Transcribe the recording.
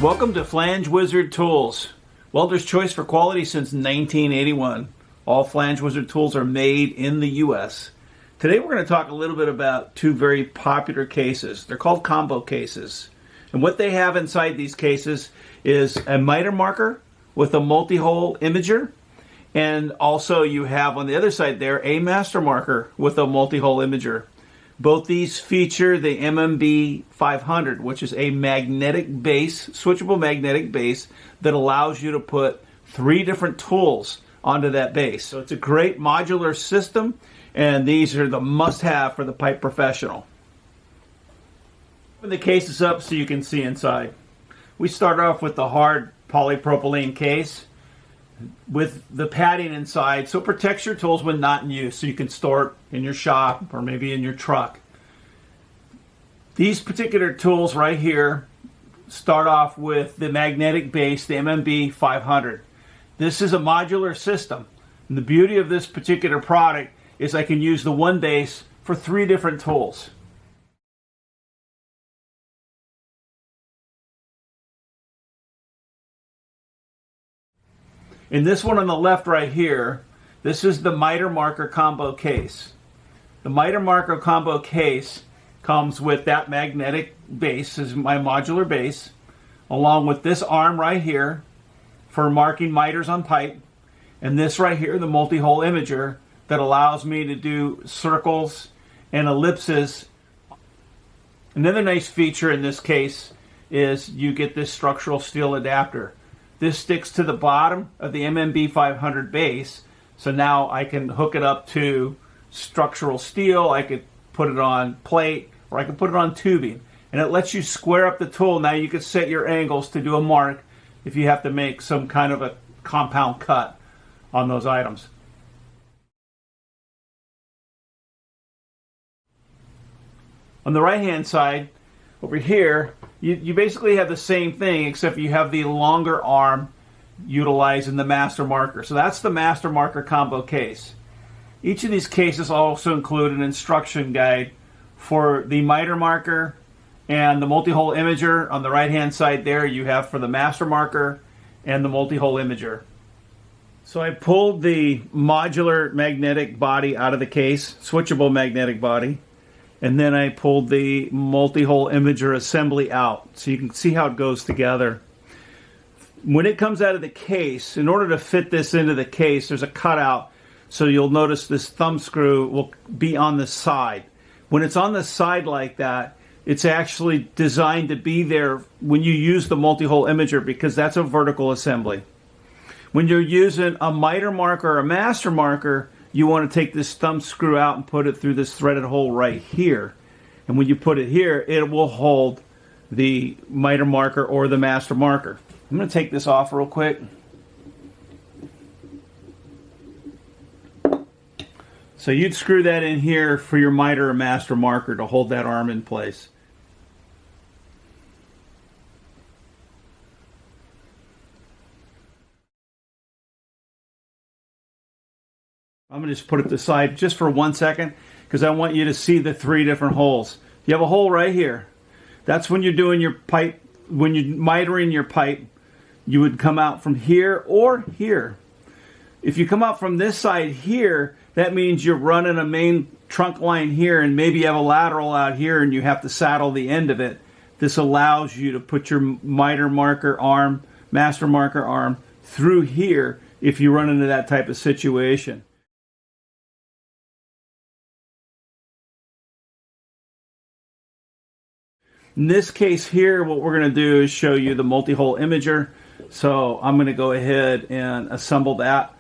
Welcome to Flange Wizard Tools, welder's choice for quality since 1981. All Flange Wizard tools are made in the U.S. Today we're going to talk a little bit about two very popular cases. They're called combo cases. And what they have inside these cases is a miter marker with a multi-hole imager. And also you have on the other side there a master marker with a multi-hole imager. Both these feature the MMB 500, which is a magnetic base, switchable magnetic base that allows you to put 3 different tools onto that base. So it's a great modular system, and these are the must-have for the pipe professional. Open the cases up so you can see inside. We start off with the hard polypropylene case with the padding inside, so it protects your tools when not in use, so you can store it in your shop or maybe in your truck. These particular tools right here start off with the magnetic base, the MMB 500. This is a modular system, and the beauty of this particular product is I can use the one base for 3 different tools. In this one on the left right here, this is the miter marker combo case. The miter marker combo case comes with that magnetic base, is my modular base, along with this arm right here for marking miters on pipe, and this right here, the multi-hole imager, that allows me to do circles and ellipses. Another nice feature in this case is you get this structural steel adapter. This sticks to the bottom of the MMB 500 base, so now I can hook it up to structural steel, I could put it on plate, or I can put it on tubing. And it lets you square up the tool. Now you can set your angles to do a mark if you have to make some kind of a compound cut on those items. On the right hand side, over here, you basically have the same thing, except you have the longer arm utilizing the master marker. So that's the master marker combo case. Each of these cases also include an instruction guide for the miter marker and the multi-hole imager. On the right hand side there you have for the master marker and the multi-hole imager. So I pulled the modular magnetic body out of the case, switchable magnetic body. And then I pulled the multi-hole imager assembly out, so you can see how it goes together. When it comes out of the case, in order to fit this into the case, there's a cutout, so you'll notice this thumb screw will be on the side. When it's on the side like that, it's actually designed to be there when you use the multi-hole imager, because that's a vertical assembly. When you're using a miter marker or a master marker, you want to take this thumb screw out and put it through this threaded hole right here. And when you put it here, it will hold the miter marker or the master marker. I'm going to take this off real quick. So you'd screw that in here for your miter or master marker to hold that arm in place. I'm going to just put it aside just for 1 second because I want you to see the 3 different holes. You have a hole right here. That's when you're doing your pipe, when you're mitering your pipe, you would come out from here or here. If you come out from this side here, that means you're running a main trunk line here, and maybe you have a lateral out here and you have to saddle the end of it. This allows you to put your miter marker arm, master marker arm through here if you run into that type of situation. In this case here, what we're going to do is show you the multi-hole imager. So I'm going to go ahead and assemble that.